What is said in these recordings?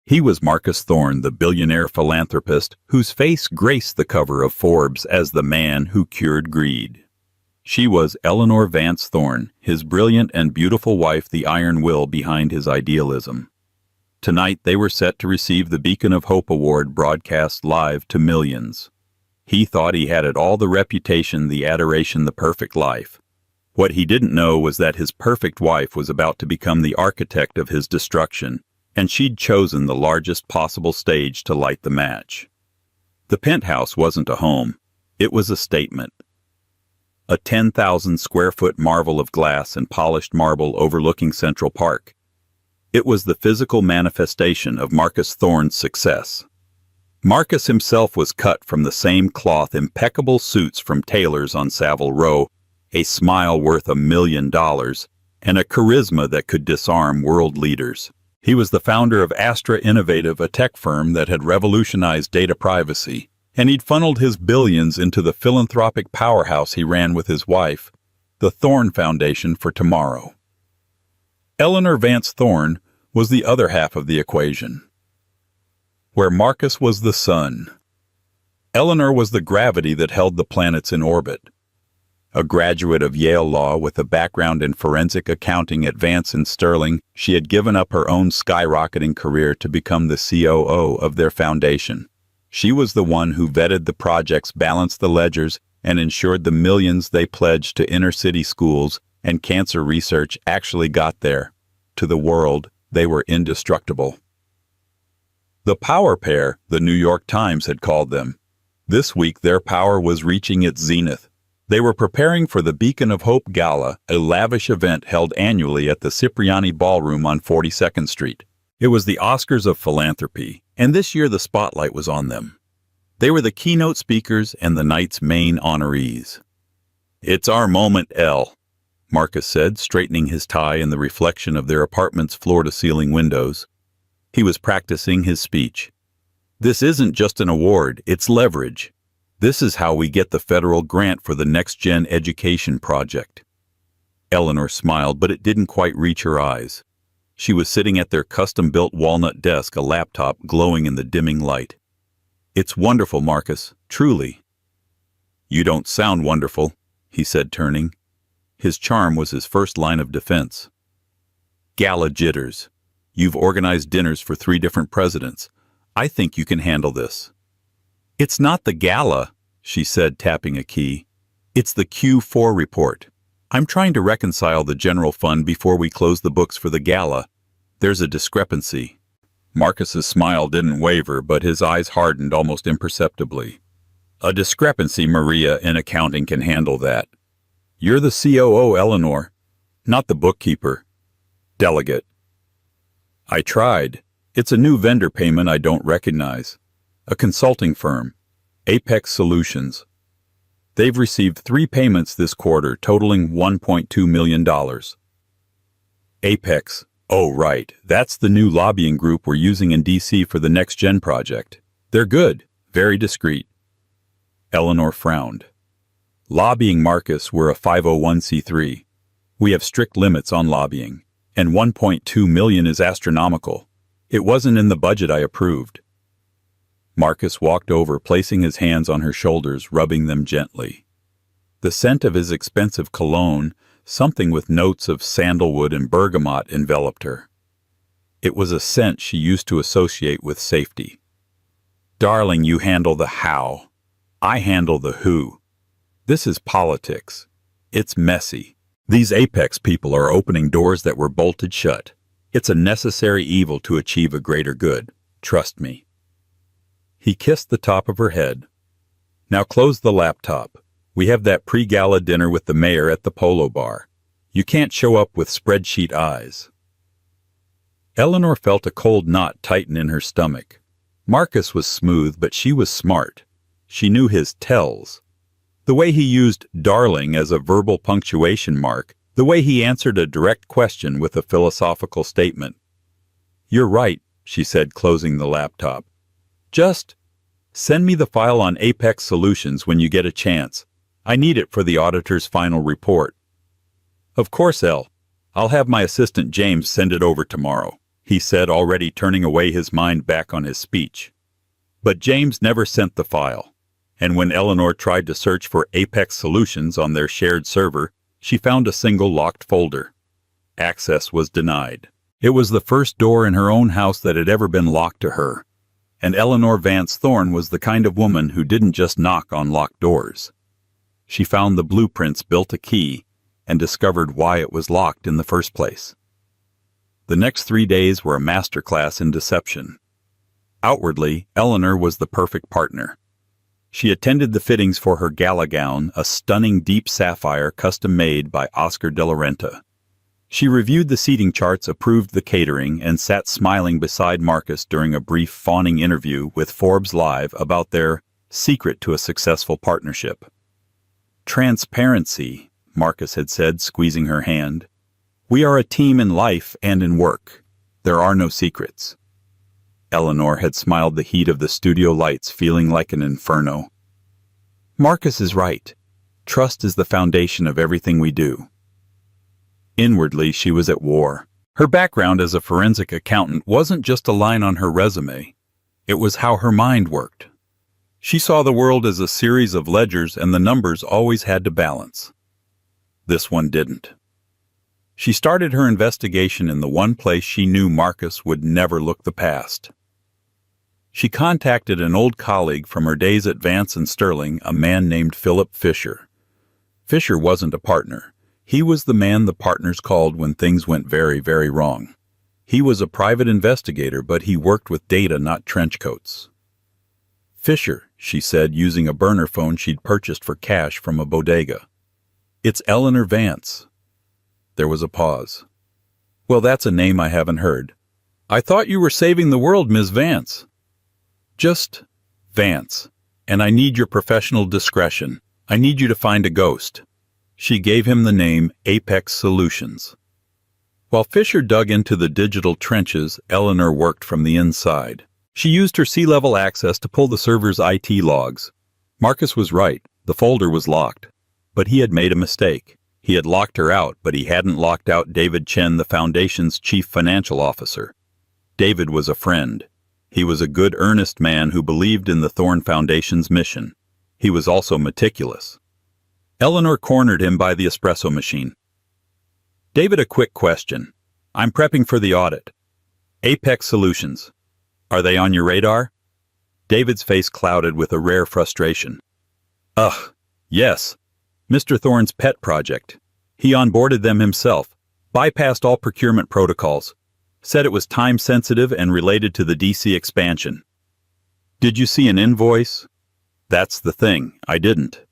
He was Marcus Thorne, the billionaire philanthropist whose face graced the cover of Forbes as the man who cured greed. She was Eleanor Vance Thorne, his brilliant and beautiful wife, the iron will behind his idealism. Tonight they were set to receive the Beacon of Hope Award broadcast live to millions. He thought he had it all: the reputation, the adoration, the perfect life. What he didn't know was that his perfect wife was about to become the architect of his destruction, and she'd chosen the largest possible stage to light the match. The penthouse wasn't a home. It was a statement. A 10,000 square foot marvel of glass and polished marble overlooking Central Park. It was the physical manifestation of Marcus Thorne's success. Marcus himself was cut from the same cloth, impeccable suits from tailors on Savile Row, a smile worth $1 million, and a charisma that could disarm world leaders. He was the founder of Astra Innovative, a tech firm that had revolutionized data privacy, and he'd funneled his billions into the philanthropic powerhouse he ran with his wife, the Thorne Foundation for Tomorrow. Eleanor Vance Thorne was the other half of the equation. Where Marcus was the sun, Eleanor was the gravity that held the planets in orbit. A graduate of Yale Law with a background in forensic accounting at Vance and Sterling, she had given up her own skyrocketing career to become the COO of their foundation. She was the one who vetted the projects, balanced the ledgers, and ensured the millions they pledged to inner-city schools and cancer research actually got there. To the world, they were indestructible. The power pair, the New York Times had called them. This week their power was reaching its zenith. They were preparing for the Beacon of Hope Gala, a lavish event held annually at the Cipriani Ballroom on 42nd Street. It was the Oscars of philanthropy, and this year the spotlight was on them. They were the keynote speakers and the night's main honorees. "It's our moment, Elle," Marcus said, straightening his tie in the reflection of their apartment's floor-to-ceiling windows. He was practicing his speech. "This isn't just an award, it's leverage. This is how we get the federal grant for the Next Gen Education Project." Eleanor smiled, but it didn't quite reach her eyes. She was sitting at their custom-built walnut desk, a laptop glowing in the dimming light. "It's wonderful, Marcus, truly." "You don't sound wonderful," he said, turning. His charm was his first line of defense. "Gala jitters. You've organized dinners for 3 different presidents. I think you can handle this." "It's not the gala," she said, tapping a key. "It's the Q4 report. I'm trying to reconcile the general fund before we close the books for the gala. There's a discrepancy." Marcus's smile didn't waver, but his eyes hardened almost imperceptibly. "A discrepancy, Maria, in accounting can handle that. You're the COO, Eleanor, not the bookkeeper. Delegate." "I tried. It's a new vendor payment I don't recognize. A consulting firm, Apex Solutions. They've received 3 payments this quarter, totaling $1.2 million. Apex. Oh, right. That's the new lobbying group we're using in D.C. for the Next Gen project. They're good, very discreet." Eleanor frowned. "Lobbying, Marcus, we're a 501c3. We have strict limits on lobbying, and $1.2 million is astronomical. It wasn't in the budget I approved." Marcus walked over, placing his hands on her shoulders, rubbing them gently. The scent of his expensive cologne, something with notes of sandalwood and bergamot, enveloped her. It was a scent she used to associate with safety. "Darling, you handle the how. I handle the who. This is politics. It's messy. These Apex people are opening doors that were bolted shut. It's a necessary evil to achieve a greater good. Trust me." He kissed the top of her head. "Now close the laptop. We have that pre-gala dinner with the mayor at the Polo Bar. You can't show up with spreadsheet eyes." Eleanor felt a cold knot tighten in her stomach. Marcus was smooth, but she was smart. She knew his tells. The way he used darling as a verbal punctuation mark, the way he answered a direct question with a philosophical statement. "You're right," she said, closing the laptop. "Just send me the file on Apex Solutions when you get a chance. I need it for the auditor's final report." "Of course, Elle. I'll have my assistant James send it over tomorrow." he said, already turning away his mind back on his speech. But James never sent the file, and when Eleanor tried to search for Apex Solutions on their shared server, she found a single locked folder. Access was denied. It was the first door in her own house that had ever been locked to her, and Eleanor Vance Thorne was the kind of woman who didn't just knock on locked doors. She found the blueprints, built a key, and discovered why it was locked in the first place. The next 3 days were a masterclass in deception. Outwardly, Eleanor was the perfect partner. She attended the fittings for her gala gown, a stunning deep sapphire custom-made by Oscar de la Renta. She reviewed the seating charts, approved the catering, and sat smiling beside Marcus during a brief fawning interview with Forbes Live about their secret to a successful partnership. "Transparency," Marcus had said, squeezing her hand. "We are a team in life and in work. There are no secrets." Eleanor had smiled, the heat of the studio lights feeling like an inferno. Marcus is right. Trust is the foundation of everything we do. Inwardly, she was at war. Her background as a forensic accountant wasn't just a line on her resume. It was how her mind worked. She saw the world as a series of ledgers, and the numbers always had to balance. This one didn't. She started her investigation in the one place she knew Marcus would never look the past. She contacted an old colleague from her days at Vance and Sterling, a man named Philip Fisher. Fisher wasn't a partner. He was the man the partners called when things went very, very wrong. He was a private investigator, but he worked with data, not trench coats. "Fisher," she said, using a burner phone she'd purchased for cash from a bodega. "It's Eleanor Vance." There was a pause. "Well, that's a name I haven't heard. I thought you were saving the world, Ms. Vance." "Just Vance, and I need your professional discretion. I need you to find a ghost." She gave him the name Apex Solutions. While Fisher dug into the digital trenches, Eleanor worked from the inside. She used her C-level access to pull the server's IT logs. Marcus was right. The folder was locked. But he had made a mistake. He had locked her out, but he hadn't locked out David Chen, the Foundation's chief financial officer. David was a friend. He was a good, earnest man who believed in the Thorne Foundation's mission. He was also meticulous. Eleanor cornered him by the espresso machine. "David, a quick question. I'm prepping for the audit. Apex Solutions. Are they on your radar?" David's face clouded with a rare frustration. "Ugh, yes. Mr. Thorne's pet project. He onboarded them himself, bypassed all procurement protocols, said it was time-sensitive and related to the DC expansion." "Did you see an invoice?" "That's the thing, I didn't."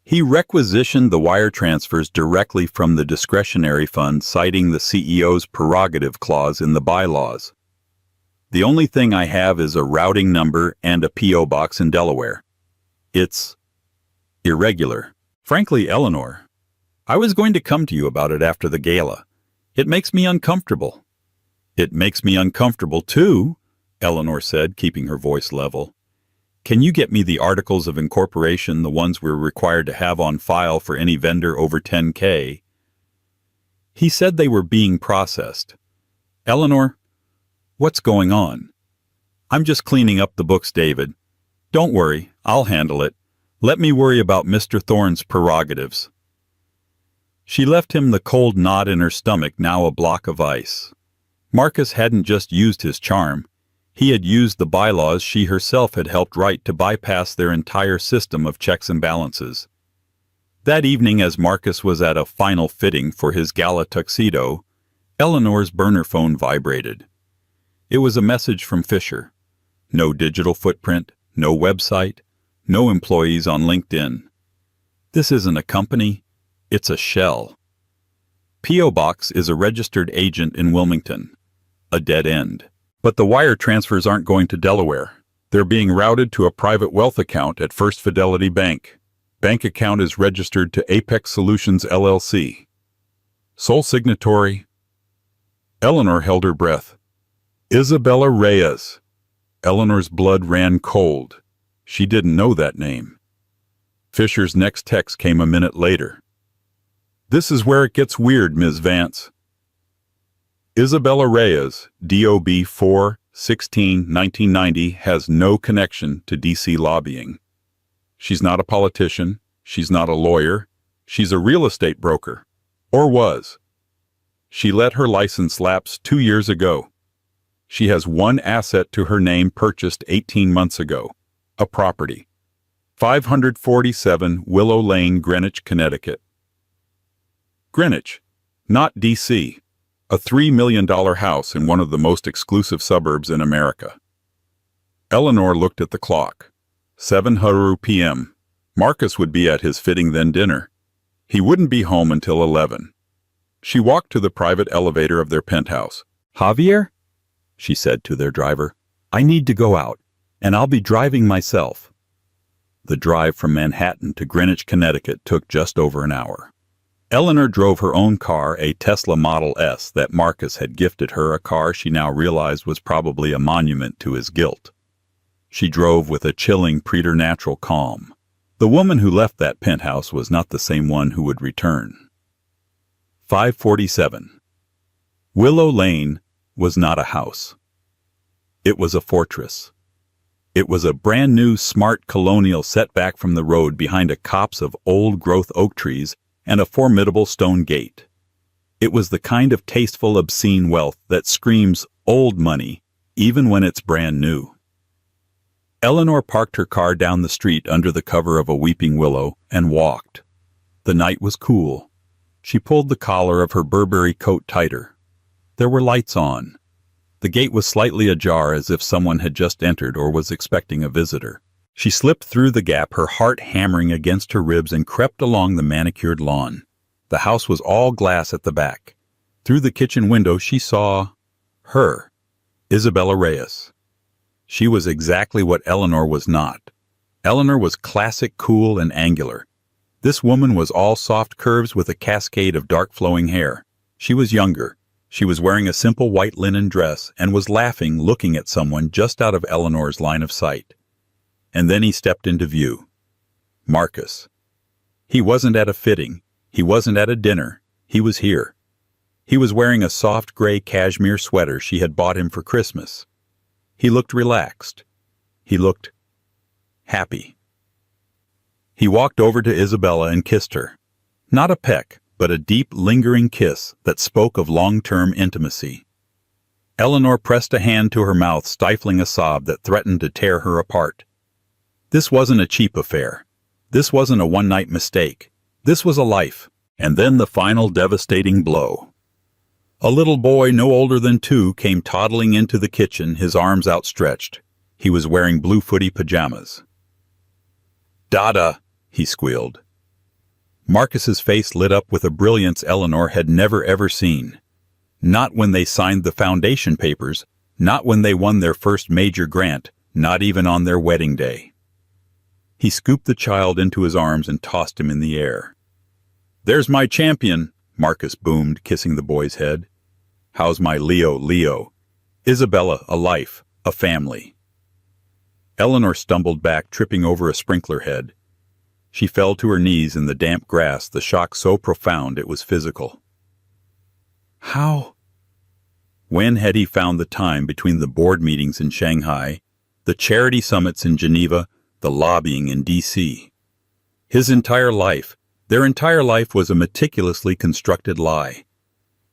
He requisitioned the wire transfers directly from the discretionary fund, citing the CEO's prerogative clause in the bylaws. "The only thing I have is a routing number and a P.O. box in Delaware. It's irregular. Frankly, Eleanor, I was going to come to you about it after the gala. It makes me uncomfortable." "It makes me uncomfortable too," Eleanor said, keeping her voice level. "Can you get me the articles of incorporation, the ones we're required to have on file for any vendor over 10K? He said they were being processed. "Eleanor, what's going on?" "I'm just cleaning up the books, David. Don't worry, I'll handle it. Let me worry about Mr. Thorne's prerogatives." She left him the cold knot in her stomach, now a block of ice. Marcus hadn't just used his charm. He had used the bylaws she herself had helped write to bypass their entire system of checks and balances. That evening, as Marcus was at a final fitting for his gala tuxedo, Eleanor's burner phone vibrated. It was a message from Fisher. No digital footprint, no website, no employees on LinkedIn. This isn't a company, it's a shell. P.O. Box is a registered agent in Wilmington. A dead end. But the wire transfers aren't going to Delaware. They're being routed to a private wealth account at First Fidelity Bank. Bank account is registered to Apex Solutions LLC. Sole signatory. Eleanor held her breath. Isabella Reyes. Eleanor's blood ran cold. She didn't know that name. Fisher's next text came a minute later. "This is where it gets weird, Ms. Vance. Isabella Reyes, DOB 4/16/1990, has no connection to DC lobbying. She's not a politician. She's not a lawyer. She's a real estate broker. Or was. She let her license lapse 2 years ago. She has one asset to her name purchased 18 months ago. A property. 547 Willow Lane, Greenwich, Connecticut. Greenwich, not DC. A $3 million house in one of the most exclusive suburbs in America. Eleanor looked at the clock. 7:00 p.m. Marcus would be at his fitting then dinner. He wouldn't be home until 11. She walked to the private elevator of their penthouse. "Javier," she said to their driver, "I need to go out, and I'll be driving myself." The drive from Manhattan to Greenwich, Connecticut took just over an hour. Eleanor drove her own car, a Tesla Model S that Marcus had gifted her, a car she now realized was probably a monument to his guilt. She drove with a chilling, preternatural calm. The woman who left that penthouse was not the same one who would return. 547. Willow Lane was not a house. It was a fortress. It was a brand-new, smart colonial set back from the road behind a copse of old-growth oak trees and a formidable stone gate. It was the kind of tasteful, obscene wealth that screams old money even when it's brand new. Eleanor parked her car down the street under the cover of a weeping willow and walked. The night was cool. She pulled the collar of her Burberry coat tighter. There were lights on. The gate was slightly ajar as if someone had just entered or was expecting a visitor. She slipped through the gap, her heart hammering against her ribs, and crept along the manicured lawn. The house was all glass at the back. Through the kitchen window she saw her, Isabella Reyes. She was exactly what Eleanor was not. Eleanor was classic, cool, and angular. This woman was all soft curves with a cascade of dark flowing hair. She was younger. She was wearing a simple white linen dress and was laughing, looking at someone just out of Eleanor's line of sight. And then he stepped into view. Marcus. He wasn't at a fitting. He wasn't at a dinner. He was here. He was wearing a soft gray cashmere sweater she had bought him for Christmas. He looked relaxed. He looked happy. He walked over to Isabella and kissed her. Not a peck, but a deep, lingering kiss that spoke of long-term intimacy. Eleanor pressed a hand to her mouth, stifling a sob that threatened to tear her apart. This wasn't a cheap affair. This wasn't a one-night mistake. This was a life. And then the final devastating blow. A little boy no older than 2 came toddling into the kitchen, his arms outstretched. He was wearing blue footy pajamas. "Dada," he squealed. Marcus's face lit up with a brilliance Eleanor had never ever seen. Not when they signed the foundation papers, not when they won their first major grant, not even on their wedding day. He scooped the child into his arms and tossed him in the air. "There's my champion," Marcus boomed, kissing the boy's head. "How's my Leo? Isabella, a life, a family." Eleanor stumbled back, tripping over a sprinkler head. She fell to her knees in the damp grass, the shock so profound it was physical. How? When had he found the time between the board meetings in Shanghai, the charity summits in Geneva, the lobbying in D.C.? His entire life, their entire life, was a meticulously constructed lie.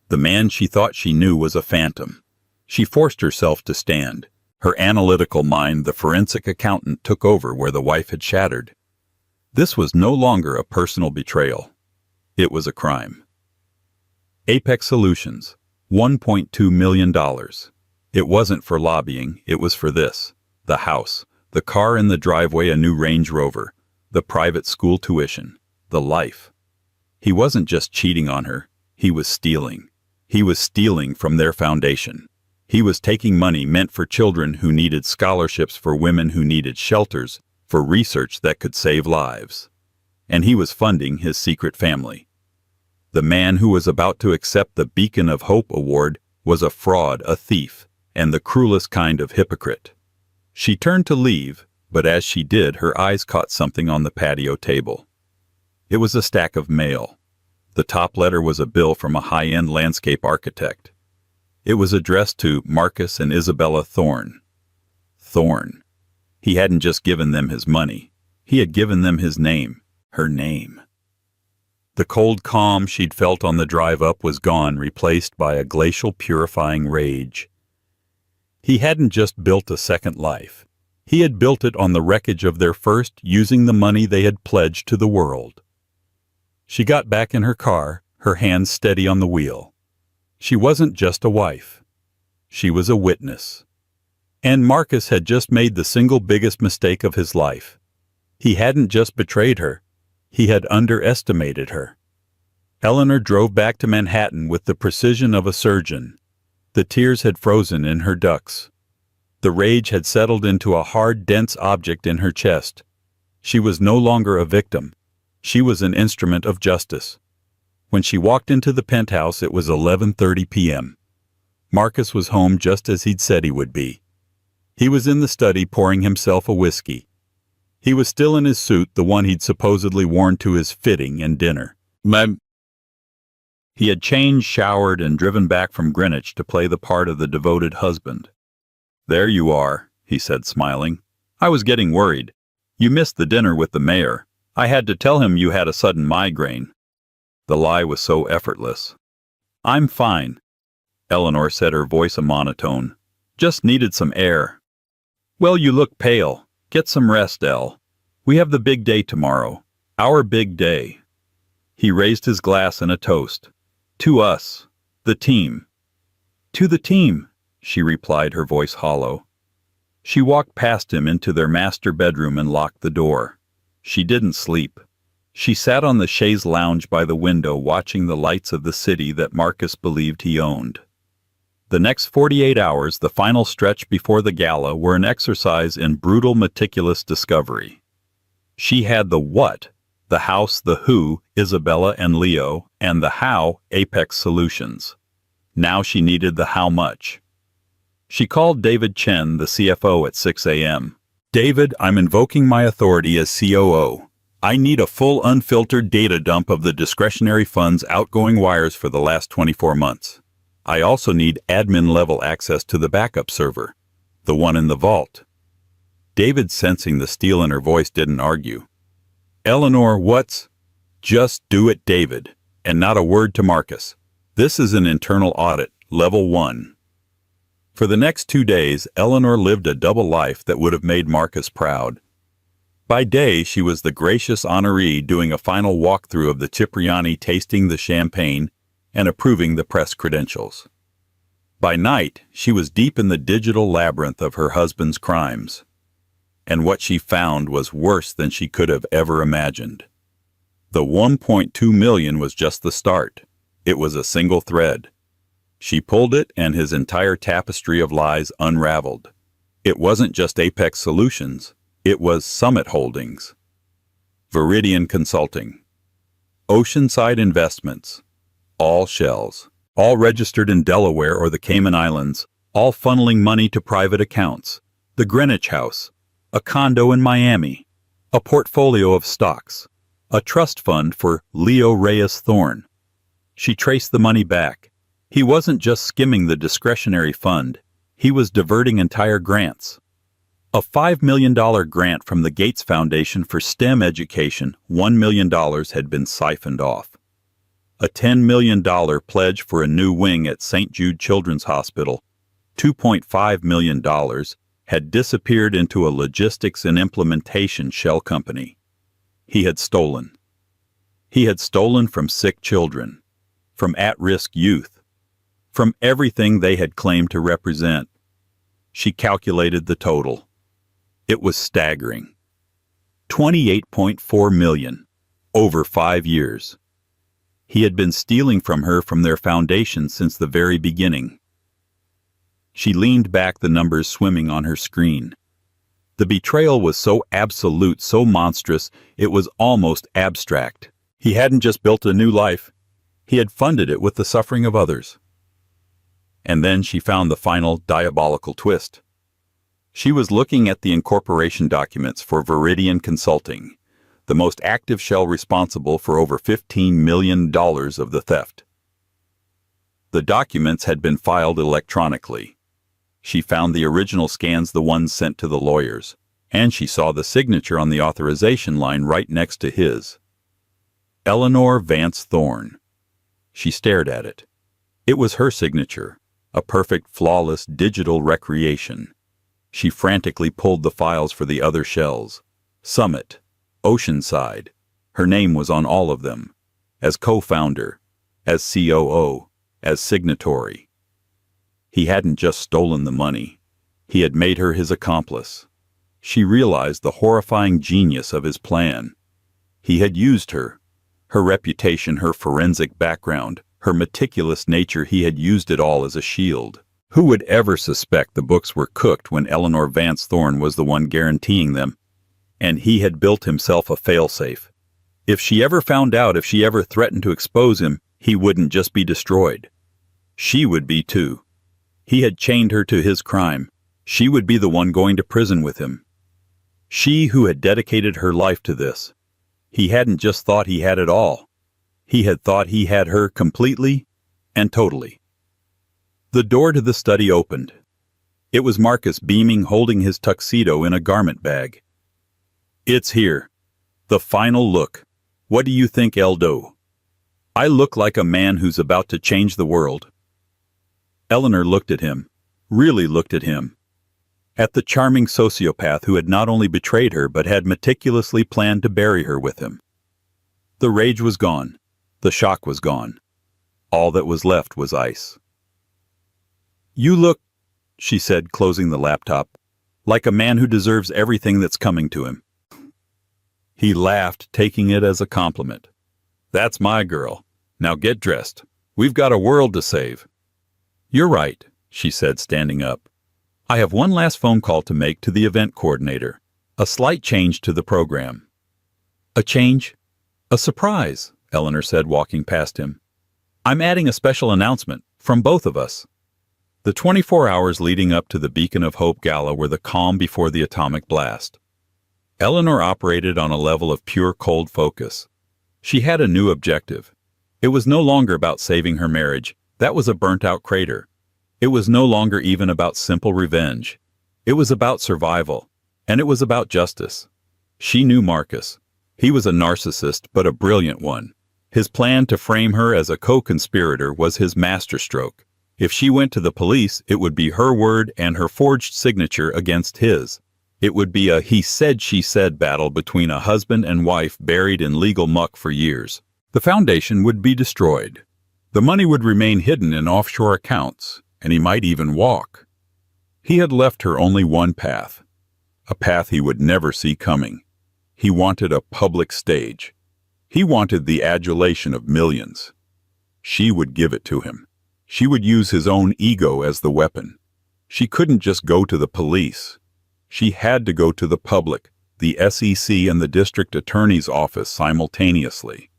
The man she thought she knew was a phantom. She forced herself to stand. Her analytical mind, the forensic accountant, took over where the wife had shattered. This was no longer a personal betrayal. It was a crime. Apex Solutions, $1.2 million. It wasn't for lobbying, it was for this. The house, the car in the driveway, a new Range Rover, the private school tuition, the life. He wasn't just cheating on her, he was stealing. He was stealing from their foundation. He was taking money meant for children who needed scholarships, for women who needed shelters, for research that could save lives. And he was funding his secret family. The man who was about to accept the Beacon of Hope award was a fraud, a thief, and the cruelest kind of hypocrite. She turned to leave, but as she did, her eyes caught something on the patio table. It was a stack of mail. The top letter was a bill from a high-end landscape architect. It was addressed to Marcus and Isabella Thorne. Thorne. He hadn't just given them his money. He had given them his name, her name. The cold calm she'd felt on the drive up was gone, replaced by a glacial purifying rage. He hadn't just built a second life. He had built it on the wreckage of their first, using the money they had pledged to the world. She got back in her car, her hands steady on the wheel. She wasn't just a wife. She was a witness. And Marcus had just made the single biggest mistake of his life. He hadn't just betrayed her. He had underestimated her. Eleanor drove back to Manhattan with the precision of a surgeon. The tears had frozen in her ducts. The rage had settled into a hard, dense object in her chest. She was no longer a victim. She was an instrument of justice. When she walked into the penthouse, it was 11:30 p.m. Marcus was home just as he'd said he would be. He was in the study pouring himself a whiskey. He was still in his suit, the one he'd supposedly worn to his fitting and dinner. He had changed, showered, and driven back from Greenwich to play the part of the devoted husband. "There you are," he said, smiling. "I was getting worried. You missed the dinner with the mayor. I had to tell him you had a sudden migraine." The lie was so effortless. "I'm fine," Eleanor said, her voice a monotone. "Just needed some air." "Well, you look pale. Get some rest, Elle. We have the big day tomorrow. Our big day." He raised his glass in a toast. "To us. The team." "To the team," she replied, her voice hollow. She walked past him into their master bedroom and locked the door. She didn't sleep. She sat on the chaise lounge by the window, watching the lights of the city that Marcus believed he owned. The next 48 hours, the final stretch before the gala, were an exercise in brutal, meticulous discovery. She had the what, the house, the who, Isabella and Leo, and the how, Apex Solutions. Now she needed the how much. She called David Chen, the CFO, at 6 a.m. "David, I'm invoking my authority as COO. I need a full, unfiltered data dump of the discretionary fund's outgoing wires for the last 24 months. I also need admin-level access to the backup server, the one in the vault." David, sensing the steel in her voice, didn't argue. "Eleanor, what's—" "Just do it, David, and not a word to Marcus. This is an internal audit, level 1. For the next 2 days, Eleanor lived a double life that would have made Marcus proud. By day, she was the gracious honoree doing a final walkthrough of the Cipriani, tasting the champagne and approving the press credentials. By night, she was deep in the digital labyrinth of her husband's crimes. And what she found was worse than she could have ever imagined. The $1.2 million was just the start. It was a single thread. She pulled it, and his entire tapestry of lies unraveled. It wasn't just Apex Solutions. It was Summit Holdings, Viridian Consulting, Oceanside Investments, all shells, all registered in Delaware or the Cayman Islands, all funneling money to private accounts, the Greenwich House, a condo in Miami, a portfolio of stocks, a trust fund for Leo Reyes Thorne. She traced the money back. He wasn't just skimming the discretionary fund. He was diverting entire grants. A $5 million grant from the Gates Foundation for STEM education, $1 million had been siphoned off. A $10 million pledge for a new wing at St. Jude Children's Hospital, $2.5 million, had disappeared into a logistics and implementation shell company. He had stolen. He had stolen from sick children, from at-risk youth, from everything they had claimed to represent. She calculated the total. It was staggering. $28.4 million, over 5 years. He had been stealing from her from their foundation since the very beginning. She leaned back, the numbers swimming on her screen. The betrayal was so absolute, so monstrous, it was almost abstract. He hadn't just built a new life. He had funded it with the suffering of others. And then she found the final diabolical twist. She was looking at the incorporation documents for Viridian Consulting, the most active shell responsible for over $15 million of the theft. The documents had been filed electronically. She found the original scans, the ones sent to the lawyers, and she saw the signature on the authorization line right next to his. Eleanor Vance Thorne. She stared at it. It was her signature, a perfect, flawless digital recreation. She frantically pulled the files for the other shells. Summit, Oceanside. Her name was on all of them, as co-founder, as COO, as signatory. He hadn't just stolen the money. He had made her his accomplice. She realized the horrifying genius of his plan. He had used her. Her reputation, her forensic background, her meticulous nature, he had used it all as a shield. Who would ever suspect the books were cooked when Eleanor Vance Thorne was the one guaranteeing them? And he had built himself a failsafe. If she ever found out, if she ever threatened to expose him, he wouldn't just be destroyed. She would be too. He had chained her to his crime. She would be the one going to prison with him. She who had dedicated her life to this. He hadn't just thought he had it all. He had thought he had her completely and totally. The door to the study opened. It was Marcus, beaming, holding his tuxedo in a garment bag. "It's here. The final look. What do you think, Eldo? I look like a man who's about to change the world." Eleanor looked at him, really looked at him. At the charming sociopath who had not only betrayed her but had meticulously planned to bury her with him. The rage was gone. The shock was gone. All that was left was ice. "You look," she said, closing the laptop, "like a man who deserves everything that's coming to him." He laughed, taking it as a compliment. "That's my girl. Now get dressed. We've got a world to save." "You're right," she said, standing up. "I have one last phone call to make to the event coordinator. A slight change to the program." "A change? A surprise," Eleanor said, walking past him. "I'm adding a special announcement from both of us." The 24 hours leading up to the Beacon of Hope Gala were the calm before the atomic blast. Eleanor operated on a level of pure cold focus. She had a new objective. It was no longer about saving her marriage. That was a burnt-out crater. It was no longer even about simple revenge. It was about survival, and it was about justice. She knew Marcus. He was a narcissist, but a brilliant one. His plan to frame her as a co-conspirator was his masterstroke. If she went to the police, it would be her word and her forged signature against his. It would be a he said, she said battle between a husband and wife buried in legal muck for years. The foundation would be destroyed. The money would remain hidden in offshore accounts, and he might even walk. He had left her only one path, a path he would never see coming. He wanted a public stage. He wanted the adulation of millions. She would give it to him. She would use his own ego as the weapon. She couldn't just go to the police. She had to go to the public, the SEC and the district attorney's office simultaneously.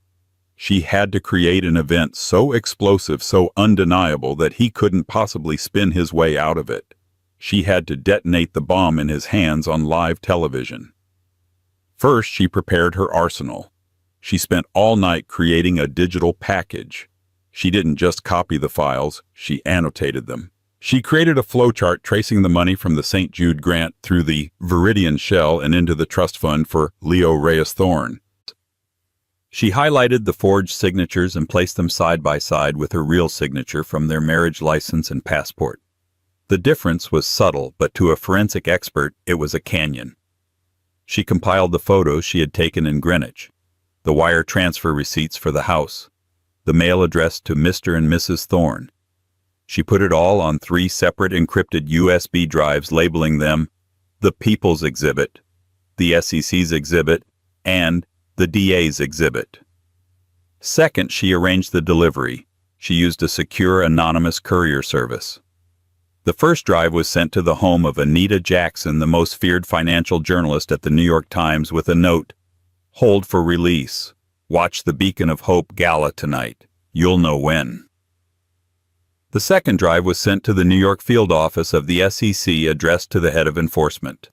She had to create an event so explosive, so undeniable that he couldn't possibly spin his way out of it. She had to detonate the bomb in his hands on live television. First, she prepared her arsenal. She spent all night creating a digital package. She didn't just copy the files, she annotated them. She created a flowchart tracing the money from the St. Jude grant through the Viridian Shell and into the trust fund for Leo Reyes Thorne. She highlighted the forged signatures and placed them side by side with her real signature from their marriage license and passport. The difference was subtle, but to a forensic expert, it was a canyon. She compiled the photos she had taken in Greenwich, the wire transfer receipts for the house, the mail addressed to Mr. and Mrs. Thorne. She put it all on 3 separate encrypted USB drives, labeling them the People's Exhibit, the SEC's Exhibit, and the DA's Exhibit. Second, she arranged the delivery. She used a secure, anonymous courier service. The first drive was sent to the home of Anita Jackson, the most feared financial journalist at the New York Times, with a note, "Hold for release. Watch the Beacon of Hope Gala tonight. You'll know when." The second drive was sent to the New York field office of the SEC, addressed to the head of enforcement.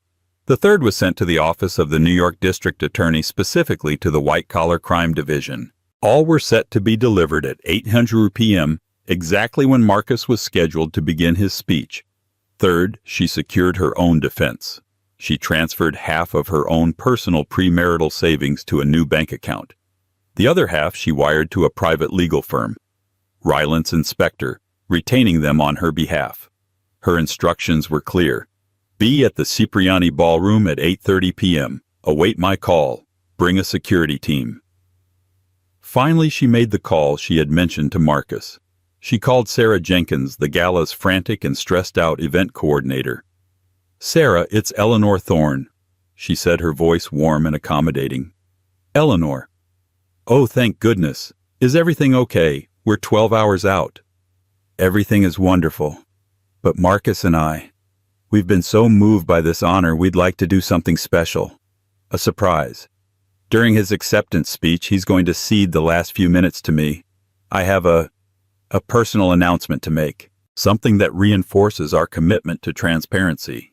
The third was sent to the office of the New York District Attorney, specifically to the White Collar Crime Division. All were set to be delivered at 800 p.m. exactly when Marcus was scheduled to begin his speech. Third, she secured her own defense. She transferred half of her own personal premarital savings to a new bank account. The other half she wired to a private legal firm, Rylance and Spector, retaining them on her behalf. Her instructions were clear. Be at the Cipriani Ballroom at 8:30 p.m. Await my call. Bring a security team. Finally, she made the call she had mentioned to Marcus. She called Sarah Jenkins, the gala's frantic and stressed-out event coordinator. "Sarah, it's Eleanor Thorne," she said, her voice warm and accommodating. "Eleanor." "Oh, thank goodness. Is everything okay? We're 12 hours out." "Everything is wonderful. But Marcus and we've been so moved by this honor we'd like to do something special. A surprise. During his acceptance speech, he's going to cede the last few minutes to me. I have a personal announcement to make, something that reinforces our commitment to transparency."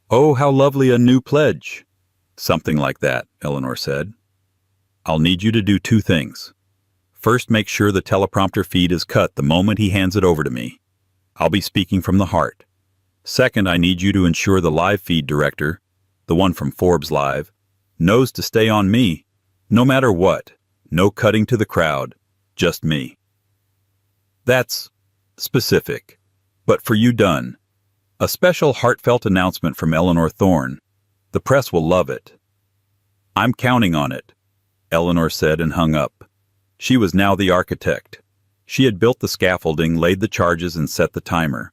"Oh, how lovely a new pledge." "Something like that," Eleanor said. "I'll need you to do two things. First, make sure the teleprompter feed is cut the moment he hands it over to me. I'll be speaking from the heart. Second, I need you to ensure the live feed director, the one from Forbes Live, knows to stay on me, no matter what. No cutting to the crowd, just me." "That's specific, but for you done. A special heartfelt announcement from Eleanor Thorne. The press will love it." "I'm counting on it," Eleanor said and hung up. She was now the architect. She had built the scaffolding, laid the charges, and set the timer.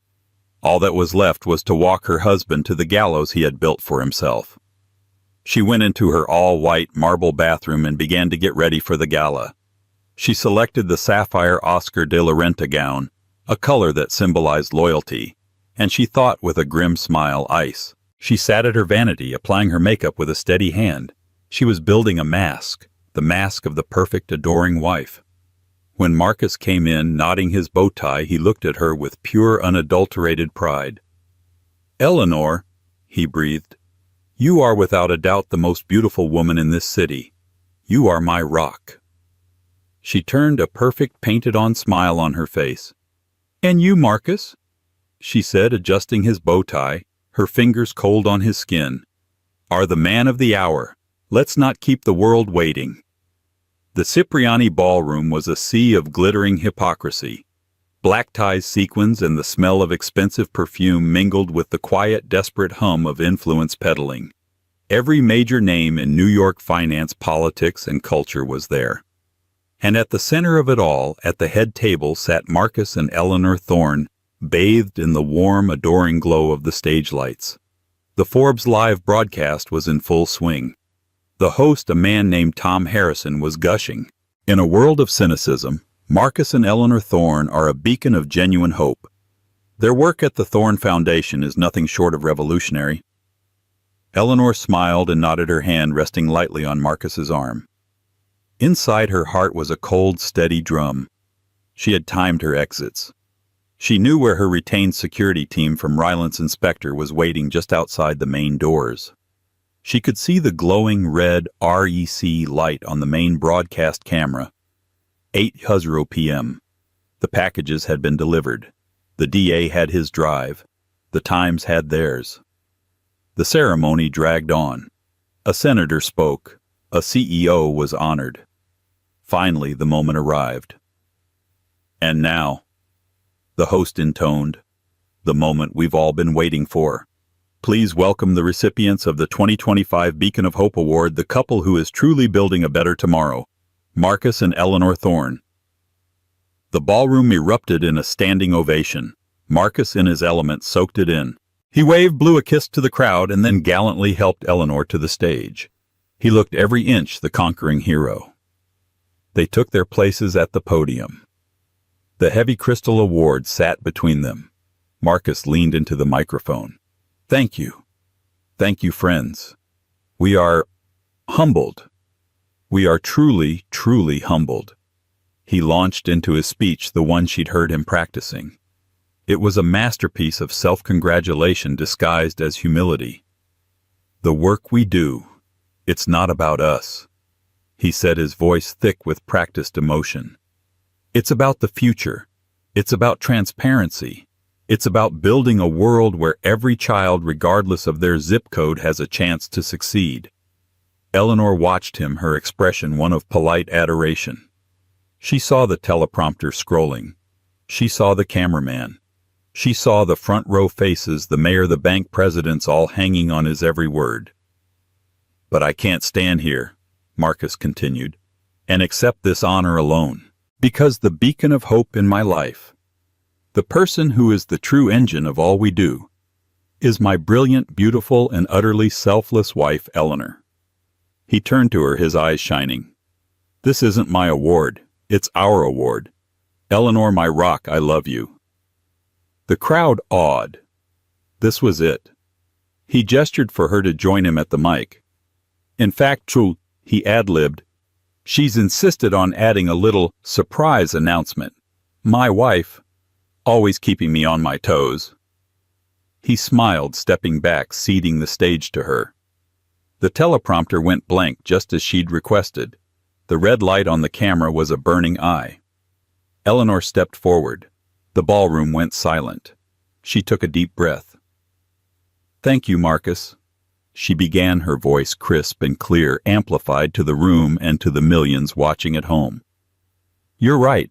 All that was left was to walk her husband to the gallows he had built for himself. She went into her all-white marble bathroom and began to get ready for the gala. She selected the sapphire Oscar de la Renta gown, a color that symbolized loyalty, and she thought with a grim smile, ice. She sat at her vanity, applying her makeup with a steady hand. She was building a mask, the mask of the perfect, adoring wife. When Marcus came in, nodding his bow tie, he looked at her with pure, unadulterated pride. "Eleanor," he breathed, "you are without a doubt the most beautiful woman in this city. You are my rock." She turned a perfect painted-on smile on her face. "And you, Marcus?" she said, adjusting his bow tie, her fingers cold on his skin, "are the man of the hour. Let's not keep the world waiting." The Cipriani Ballroom was a sea of glittering hypocrisy. Black ties, sequins, and the smell of expensive perfume mingled with the quiet, desperate hum of influence peddling. Every major name in New York finance, politics, and culture was there. And at the center of it all, at the head table, sat Marcus and Eleanor Thorne, bathed in the warm, adoring glow of the stage lights. The Forbes Live broadcast was in full swing. The host, a man named Tom Harrison, was gushing. In a world of cynicism, Marcus and Eleanor Thorne are a beacon of genuine hope. Their work at the Thorne Foundation is nothing short of revolutionary. Eleanor smiled and nodded, her hand resting lightly on Marcus's arm. Inside her heart was a cold, steady drum. She had timed her exits. She knew where her retained security team from Rylance and Spector was waiting just outside the main doors. She could see the glowing red REC light on the main broadcast camera. 8:00 p.m. The packages had been delivered. The DA had his drive. The Times had theirs. The ceremony dragged on. A senator spoke. A CEO was honored. Finally, the moment arrived. "And now," the host intoned, "the moment we've all been waiting for. Please welcome the recipients of the 2025 Beacon of Hope Award, the couple who is truly building a better tomorrow, Marcus and Eleanor Thorne." The ballroom erupted in a standing ovation. Marcus, in his element, soaked it in. He waved, blew a kiss to the crowd, and then gallantly helped Eleanor to the stage. He looked every inch the conquering hero. They took their places at the podium. The heavy crystal award sat between them. Marcus leaned into the microphone. "Thank you. Thank you, friends. We are humbled. We are truly, truly humbled." He launched into his speech, the one she'd heard him practicing. It was a masterpiece of self-congratulation disguised as humility. "The work we do, it's not about us," he said, his voice thick with practiced emotion. "It's about the future. It's about transparency. It's about building a world where every child, regardless of their zip code, has a chance to succeed. Eleanor watched him, her expression one of polite adoration. She saw the teleprompter scrolling. She saw the cameraman. She saw the front row faces, the mayor, the bank presidents, all hanging on his every word. "But I can't stand here," Marcus continued, "and accept this honor alone, because the beacon of hope in my life, the person who is the true engine of all we do, is my brilliant, beautiful, and utterly selfless wife, Eleanor." He turned to her, his eyes shining. "This isn't my award. It's our award. Eleanor, my rock, I love you." The crowd awed. This was it. He gestured for her to join him at the mic. "In fact, True," he ad-libbed, "she's insisted on adding a little surprise announcement. My wife, always keeping me on my toes." He smiled, stepping back, ceding the stage to her. The teleprompter went blank just as she'd requested. The red light on the camera was a burning eye. Eleanor stepped forward. The ballroom went silent. She took a deep breath. "Thank you, Marcus," she began, her voice crisp and clear, amplified to the room and to the millions watching at home. "You're right.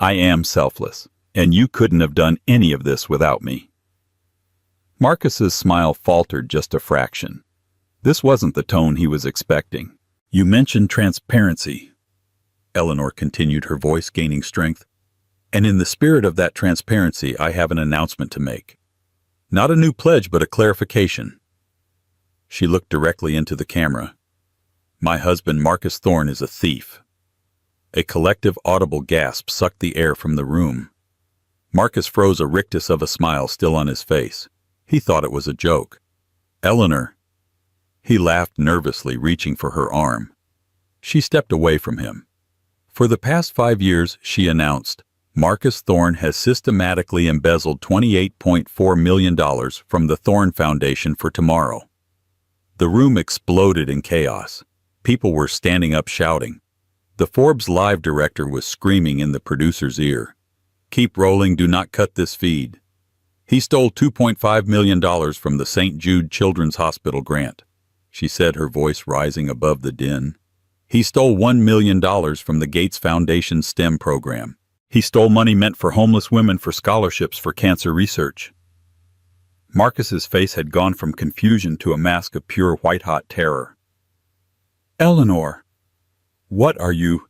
I am selfless, and you couldn't have done any of this without me." Marcus's smile faltered just a fraction. This wasn't the tone he was expecting. "You mentioned transparency," Eleanor continued, her voice gaining strength. "And in the spirit of that transparency, I have an announcement to make. Not a new pledge, but a clarification." She looked directly into the camera. "My husband, Marcus Thorne, is a thief." A collective audible gasp sucked the air from the room. Marcus froze, a rictus of a smile still on his face. He thought it was a joke. "Eleanor." He laughed nervously, reaching for her arm. She stepped away from him. "For the past 5 years," she announced, "Marcus Thorne has systematically embezzled $28.4 million from the Thorne Foundation for Tomorrow." The room exploded in chaos. People were standing up shouting. The Forbes Live director was screaming in the producer's ear, "Keep rolling, do not cut this feed." "He stole $2.5 million from the St. Jude Children's Hospital grant," she said, her voice rising above the din. "He stole $1 million from the Gates Foundation STEM program. He stole money meant for homeless women for scholarships for cancer research." Marcus's face had gone from confusion to a mask of pure white-hot terror. "Eleanor, what are you?"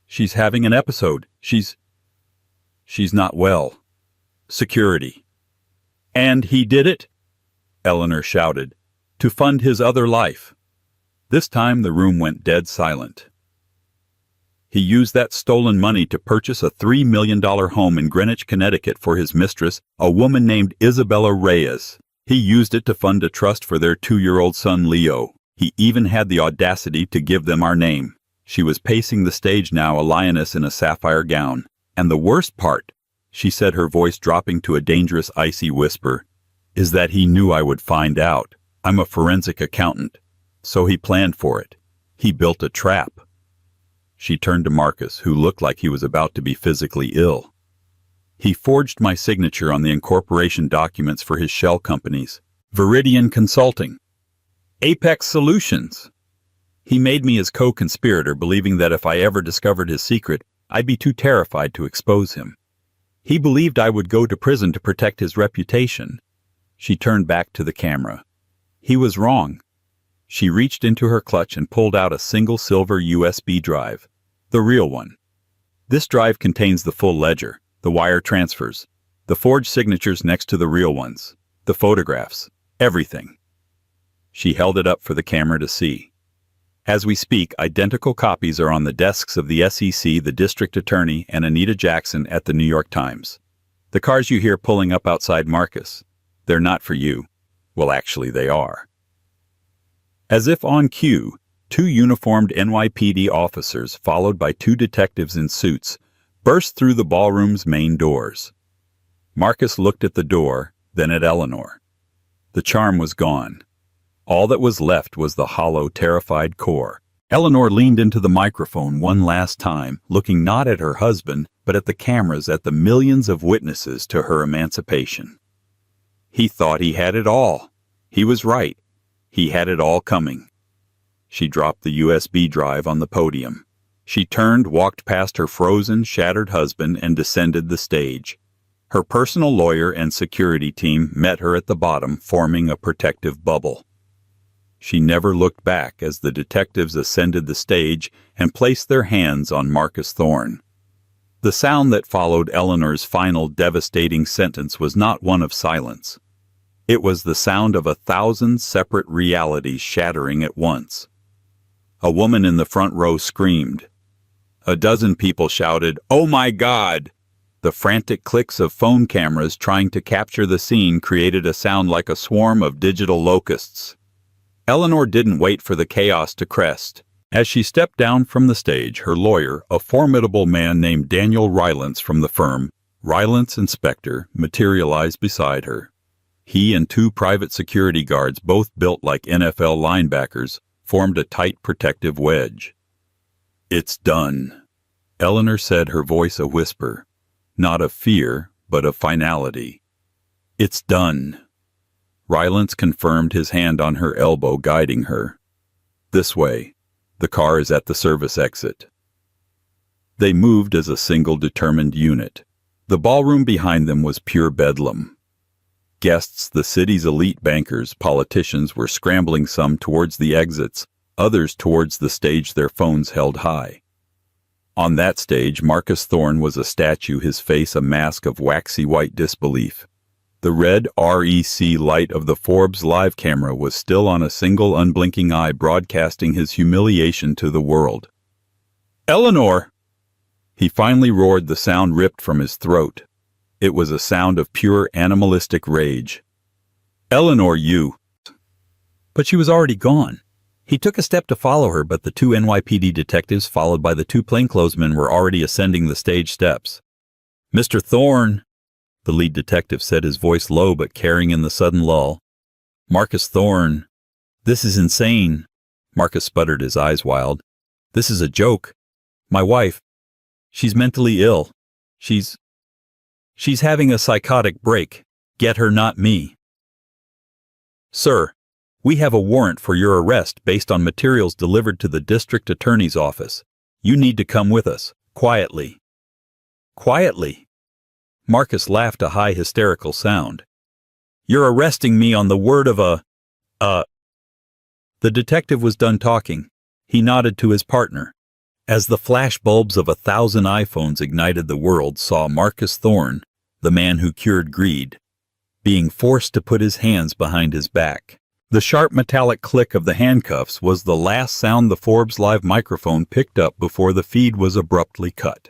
"She's having an episode. She's not well. Security." "And he did it?" Eleanor shouted. "To fund his other life." This time the room went dead silent. "He used that stolen money to purchase a $3 million home in Greenwich, Connecticut for his mistress, a woman named Isabella Reyes. He used it to fund a trust for their 2-year-old son, Leo. He even had the audacity to give them our name." She was pacing the stage now, a lioness in a sapphire gown. "And the worst part," she said, her voice dropping to a dangerous, icy whisper, "is that he knew I would find out. I'm a forensic accountant. So he planned for it. He built a trap." She turned to Marcus, who looked like he was about to be physically ill. "He forged my signature on the incorporation documents for his shell companies, Viridian Consulting, Apex Solutions. He made me his co-conspirator, believing that if I ever discovered his secret, I'd be too terrified to expose him. He believed I would go to prison to protect his reputation." She turned back to the camera. "He was wrong." She reached into her clutch and pulled out a single silver USB drive, the real one. This drive contains the full ledger, the wire transfers, the forged signatures next to the real ones, the photographs, everything. She held it up for the camera to see. As we speak, identical copies are on the desks of the SEC, the district attorney, and Anita Jackson at the New York Times. The cars you hear pulling up outside Marcus, they're not for you. Well, actually, they are. As if on cue, 2 uniformed NYPD officers, followed by 2 detectives in suits, burst through the ballroom's main doors. Marcus looked at the door, then at Eleanor. The charm was gone. All that was left was the hollow, terrified core, Eleanor leaned into the microphone one last time, looking not at her husband, but at the cameras, at the millions of witnesses to her emancipation. He thought he had it all. He was right. He had it all coming. She dropped the USB drive on the podium. She turned, walked past her frozen, shattered husband, and descended the stage. Her personal lawyer and security team met her at the bottom, forming a protective bubble. She never looked back as the detectives ascended the stage and placed their hands on Marcus Thorne. The sound that followed Eleanor's final devastating sentence was not one of silence. It was the sound of 1,000 separate realities shattering at once. A woman in the front row screamed. A dozen people shouted, "Oh my God!" The frantic clicks of phone cameras trying to capture the scene created a sound like a swarm of digital locusts. Eleanor didn't wait for the chaos to crest. As she stepped down from the stage, her lawyer, a formidable man named Daniel Rylance from the firm, Rylance Inspector, materialized beside her. He and 2 private security guards, both built like NFL linebackers, formed a tight protective wedge. "It's done," Eleanor said, her voice a whisper, not of fear, but of finality. "It's done." Rylance confirmed, his hand on her elbow, guiding her. "This way. The car is at the service exit." They moved as a single determined unit. The ballroom behind them was pure bedlam. Guests, the city's elite bankers, politicians, were scrambling, some towards the exits, others towards the stage, their phones held high. On that stage, Marcus Thorne was a statue, his face a mask of waxy white disbelief. The red REC light of the Forbes live camera was still on a single unblinking eye, broadcasting his humiliation to the world. "Eleanor!" He finally roared, the sound ripped from his throat. It was a sound of pure animalistic rage. "Eleanor, you!" But she was already gone. He took a step to follow her, but the 2 NYPD detectives, followed by the 2 plainclothesmen, were already ascending the stage steps. "Mr. Thorne," the lead detective said, his voice low but carrying in the sudden lull. "Marcus Thorne. This is insane." Marcus sputtered, his eyes wild. "This is a joke. My wife. She's mentally ill. She's having a psychotic break. Get her, not me." "Sir, we have a warrant for your arrest based on materials delivered to the district attorney's office. You need to come with us, quietly." "Quietly?" Marcus laughed, a high hysterical sound. "You're arresting me on the word of a... The detective was done talking. He nodded to his partner. As the flash bulbs of 1,000 iPhones ignited, the world saw Marcus Thorne, the man who cured greed, being forced to put his hands behind his back. The sharp metallic click of the handcuffs was the last sound the Forbes live microphone picked up before the feed was abruptly cut.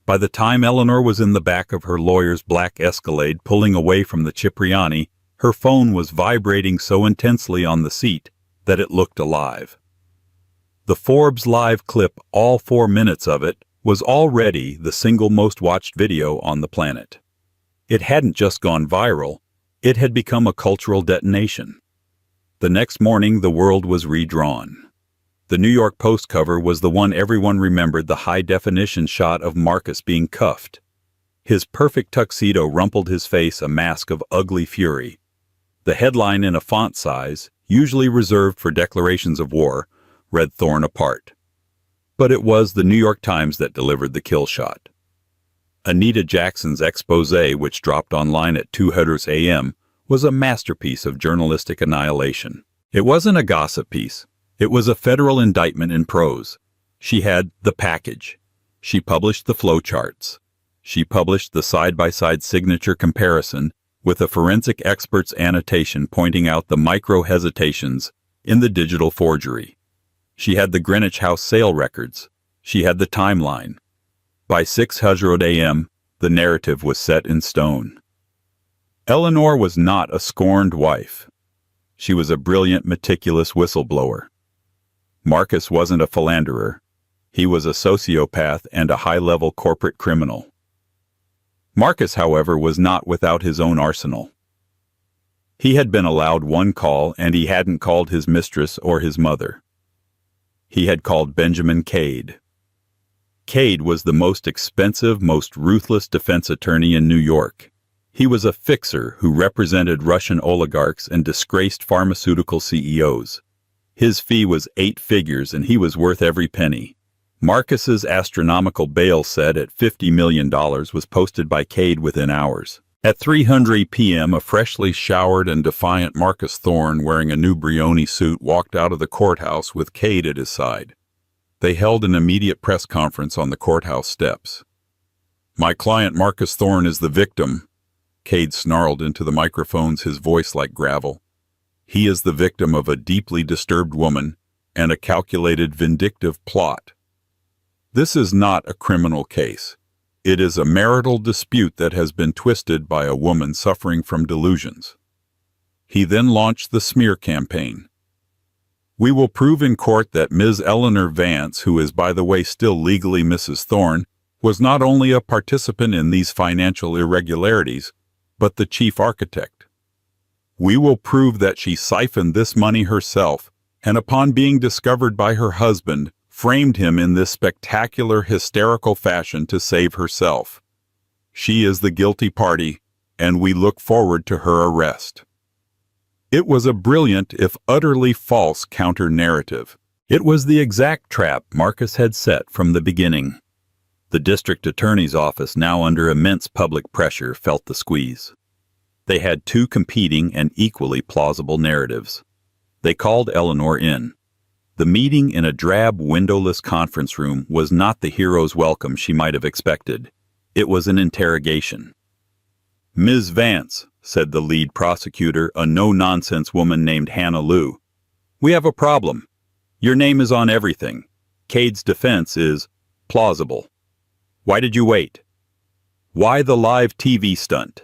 By the time Eleanor was in the back of her lawyer's black Escalade pulling away from the Cipriani, her phone was vibrating so intensely on the seat that it looked alive. The Forbes live clip, all 4 minutes of it, was already the single most watched video on the planet. It hadn't just gone viral, it had become a cultural detonation. The next morning, the world was redrawn. The New York Post cover was the one everyone remembered, the high-definition shot of Marcus being cuffed. His perfect tuxedo rumpled his face, a mask of ugly fury. The headline, in a font size, usually reserved for declarations of war, read Thorne apart. But it was the New York Times that delivered the kill shot. Anita Jackson's exposé, which dropped online at 2:00 a.m., was a masterpiece of journalistic annihilation. It wasn't a gossip piece. It was a federal indictment in prose. She had the package. She published the flowcharts. She published the side-by-side signature comparison with a forensic expert's annotation pointing out the micro-hesitations in the digital forgery. She had the Greenwich House sale records. She had the timeline. By 6:00 a.m., the narrative was set in stone. Eleanor was not a scorned wife. She was a brilliant, meticulous whistleblower. Marcus wasn't a philanderer. He was a sociopath and a high-level corporate criminal. Marcus, however, was not without his own arsenal. He had been allowed one call, and he hadn't called his mistress or his mother. He had called Benjamin Cade. Cade was the most expensive, most ruthless defense attorney in New York. He was a fixer who represented Russian oligarchs and disgraced pharmaceutical CEOs. His fee was 8 figures and he was worth every penny. Marcus's astronomical bail set at $50 million was posted by Cade within hours. At 3:00 p.m., a freshly showered and defiant Marcus Thorne wearing a new Brioni suit walked out of the courthouse with Cade at his side. They held an immediate press conference on the courthouse steps. "My client Marcus Thorne is the victim," Cade snarled into the microphones, his voice like gravel. "He is the victim of a deeply disturbed woman and a calculated vindictive plot. This is not a criminal case. It is a marital dispute that has been twisted by a woman suffering from delusions." He then launched the smear campaign. "We will prove in court that Ms. Eleanor Vance, who is by the way still legally Mrs. Thorne, was not only a participant in these financial irregularities, but the chief architect. We will prove that she siphoned this money herself, and upon being discovered by her husband, framed him in this spectacular, hysterical fashion to save herself. She is the guilty party, and we look forward to her arrest." It was a brilliant, if utterly false, counter-narrative. It was the exact trap Marcus had set from the beginning. The district attorney's office, now under immense public pressure, felt the squeeze. They had 2 competing and equally plausible narratives. They called Eleanor in. The meeting in a drab, windowless conference room was not the hero's welcome she might have expected. It was an interrogation. "Ms. Vance," said the lead prosecutor, a no-nonsense woman named Hannah Lou, "we have a problem. Your name is on everything. Cade's defense is plausible. Why did you wait? Why the live TV stunt?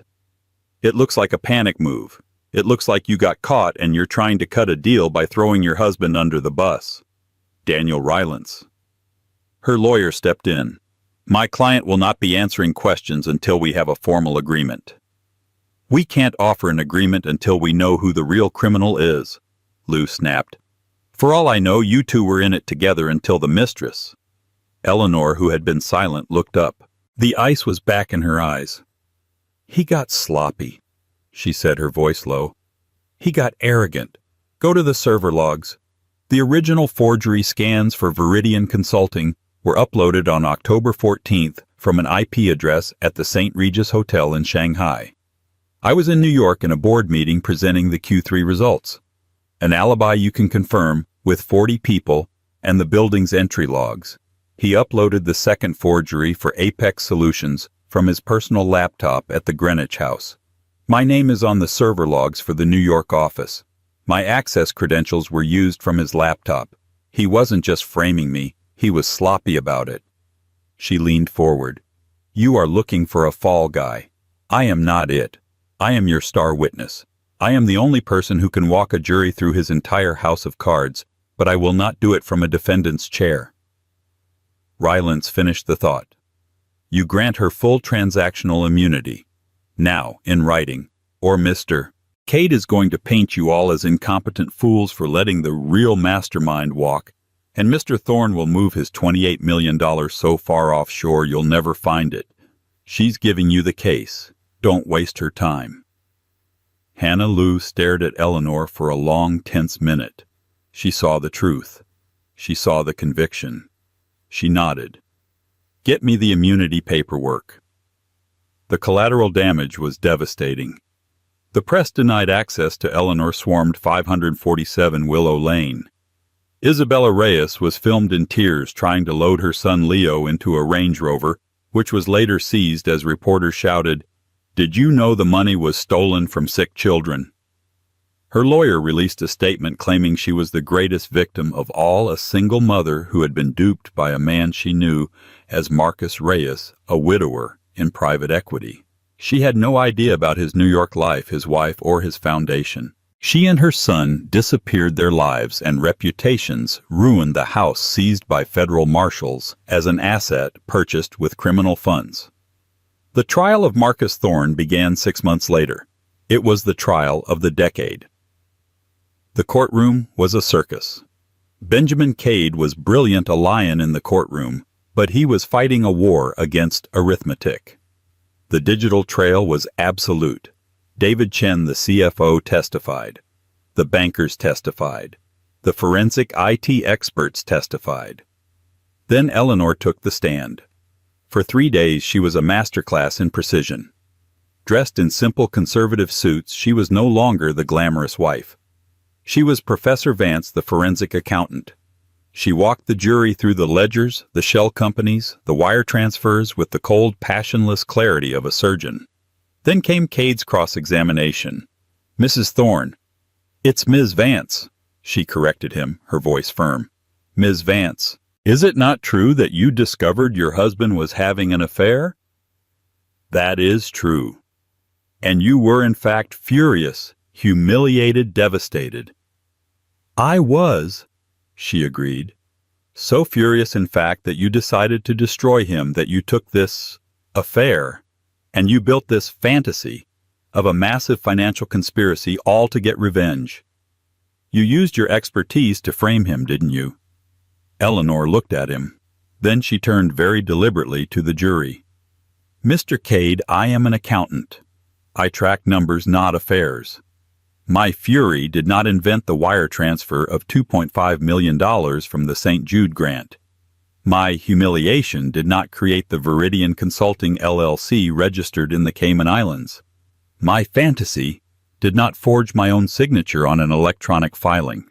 It looks like a panic move. It looks like you got caught and you're trying to cut a deal by throwing your husband under the bus." Daniel Rylance. Her lawyer stepped in. "My client will not be answering questions until we have a formal agreement." "We can't offer an agreement until we know who the real criminal is," Lou snapped. "For all I know, you 2 were in it together until the mistress." Eleanor, who had been silent, looked up. The ice was back in her eyes. "He got sloppy," she said, her voice low. "He got arrogant. Go to the server logs. The original forgery scans for Viridian Consulting were uploaded on October 14th from an IP address at the St. Regis Hotel in Shanghai. I was in New York in a board meeting presenting the Q3 results. An alibi you can confirm with 40 people and the building's entry logs. He uploaded the second forgery for Apex Solutions from his personal laptop at the Greenwich House. My name is on the server logs for the New York office. My access credentials were used from his laptop. He wasn't just framing me, he was sloppy about it." She leaned forward. "You are looking for a fall guy. I am not it. I am your star witness. I am the only person who can walk a jury through his entire house of cards, but I will not do it from a defendant's chair." Rylance finished the thought. "You grant her full transactional immunity. Now, in writing, or Mr. Cade is going to paint you all as incompetent fools for letting the real mastermind walk, and Mr. Thorne will move his $28 million so far offshore you'll never find it. She's giving you the case. Don't waste her time." Hannah Lou stared at Eleanor for a long, tense minute. She saw the truth. She saw the conviction. She nodded. "Get me the immunity paperwork." The collateral damage was devastating. The press denied access to Eleanor swarmed 547 Willow Lane. Isabella Reyes was filmed in tears trying to load her son Leo into a Range Rover, which was later seized as reporters shouted, "Did you know the money was stolen from sick children?" Her lawyer released a statement claiming she was the greatest victim of all, a single mother who had been duped by a man she knew as Marcus Reyes, a widower in private equity. She had no idea about his New York life, his wife, or his foundation. She and her son disappeared, their lives and reputations ruined the house seized by federal marshals as an asset purchased with criminal funds. The trial of Marcus Thorne began 6 months later. It was the trial of the decade. The courtroom was a circus. Benjamin Cade was brilliant a lion in the courtroom, but he was fighting a war against arithmetic. The digital trail was absolute. David Chen, the CFO, testified. The bankers testified. The forensic IT experts testified. Then Eleanor took the stand. For 3 days she was a masterclass in precision. Dressed in simple conservative suits, she was no longer the glamorous wife. She was Professor Vance, the forensic accountant. She walked the jury through the ledgers, the shell companies, the wire transfers with the cold, passionless clarity of a surgeon. Then came Cade's cross-examination. "Mrs. Thorne." "It's Ms. Vance," she corrected him, her voice firm. "Ms. Vance, is it not true that you discovered your husband was having an affair?" "That is true." "And you were in fact furious, humiliated, devastated." "I was," she agreed. "So furious, in fact, that you decided to destroy him, that you took this affair, and you built this fantasy of a massive financial conspiracy, all to get revenge. You used your expertise to frame him, didn't you?" Eleanor looked at him. Then she turned very deliberately to the jury. "Mr. Cade, I am an accountant. I track numbers, not affairs. My fury did not invent the wire transfer of $2.5 million from the St. Jude grant. My humiliation did not create the Viridian Consulting LLC registered in the Cayman Islands. My fantasy did not forge my own signature on an electronic filing.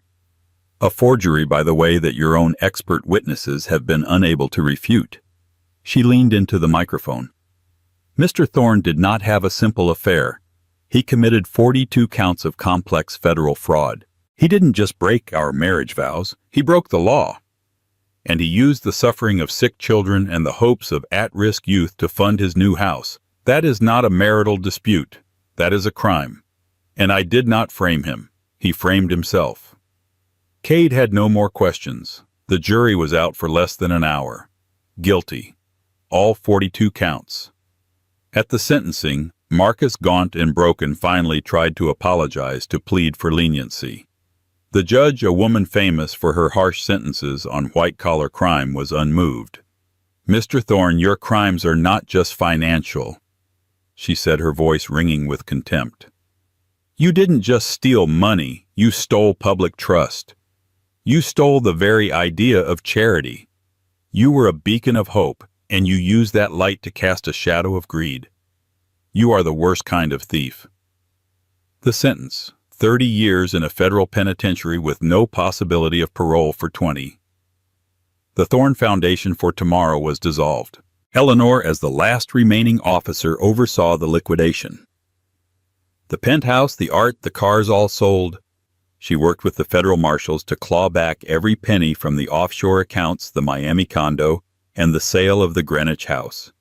A forgery, by the way, that your own expert witnesses have been unable to refute." She leaned into the microphone. "Mr. Thorne did not have a simple affair. He committed 42 counts of complex federal fraud. He didn't just break our marriage vows, he broke the law. And he used the suffering of sick children and the hopes of at-risk youth to fund his new house. That is not a marital dispute. That is a crime. And I did not frame him. He framed himself." Cade had no more questions. The jury was out for less than an hour. Guilty. All 42 counts. At the sentencing, Marcus, gaunt and broken, finally tried to apologize, to plead for leniency. The judge, a woman famous for her harsh sentences on white-collar crime, was unmoved. "Mr. Thorne, your crimes are not just financial," she said, her voice ringing with contempt. "You didn't just steal money, you stole public trust. You stole the very idea of charity. You were a beacon of hope, and you used that light to cast a shadow of greed. You are the worst kind of thief." The sentence: 30 years in a federal penitentiary with no possibility of parole for 20. The Thorne Foundation for Tomorrow was dissolved. Eleanor, as the last remaining officer, oversaw the liquidation. The penthouse, the art, the cars all sold. She worked with the federal marshals to claw back every penny from the offshore accounts, the Miami condo, and the sale of the Greenwich house.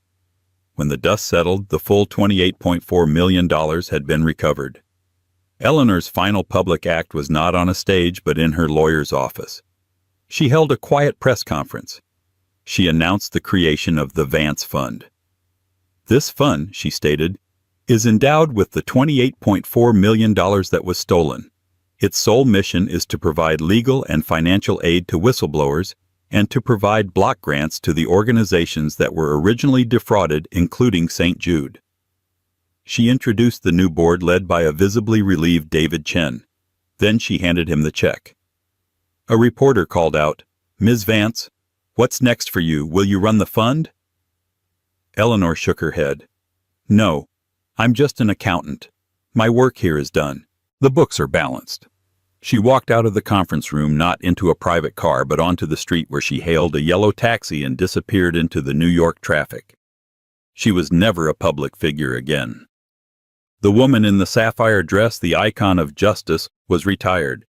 When the dust settled, the full $28.4 million had been recovered. Eleanor's final public act was not on a stage, but in her lawyer's office. She held a quiet press conference. She announced the creation of the Vance Fund. "This fund," she stated, "is endowed with the $28.4 million that was stolen. Its sole mission is to provide legal and financial aid to whistleblowers and to provide block grants to the organizations that were originally defrauded, including St. Jude." She introduced the new board, led by a visibly relieved David Chen. Then she handed him the check. A reporter called out, "Ms. Vance, what's next for you? Will you run the fund?" Eleanor shook her head. "No, I'm just an accountant. My work here is done. The books are balanced." She walked out of the conference room, not into a private car, but onto the street, where she hailed a yellow taxi and disappeared into the New York traffic. She was never a public figure again. The woman in the sapphire dress, the icon of justice, was retired.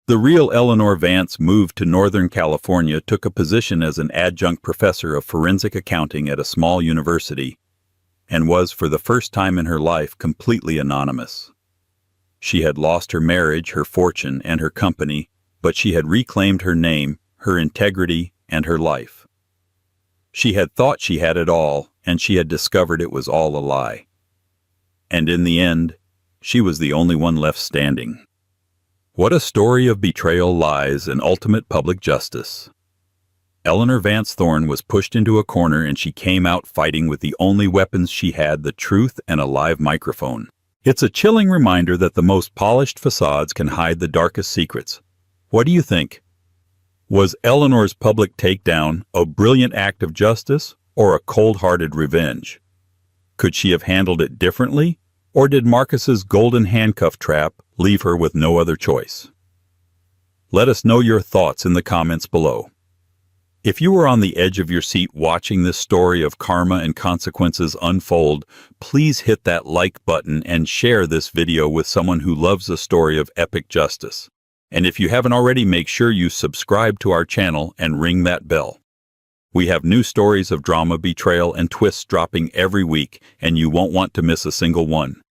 The real Eleanor Vance moved to Northern California, took a position as an adjunct professor of forensic accounting at a small university, and was, for the first time in her life, completely anonymous. She had lost her marriage, her fortune, and her company, but she had reclaimed her name, her integrity, and her life. She had thought she had it all, and she had discovered it was all a lie. And in the end, she was the only one left standing. What a story of betrayal, lies, and ultimate public justice. Eleanor Vance Thorne was pushed into a corner and she came out fighting with the only weapons she had, the truth and a live microphone. It's a chilling reminder that the most polished facades can hide the darkest secrets. What do you think? Was Eleanor's public takedown a brilliant act of justice or a cold-hearted revenge? Could she have handled it differently, or did Marcus's golden handcuff trap leave her with no other choice? Let us know your thoughts in the comments below. If you were on the edge of your seat watching this story of karma and consequences unfold, please hit that like button and share this video with someone who loves a story of epic justice. And if you haven't already, make sure you subscribe to our channel and ring that bell. We have new stories of drama, betrayal, and twists dropping every week, and you won't want to miss a single one.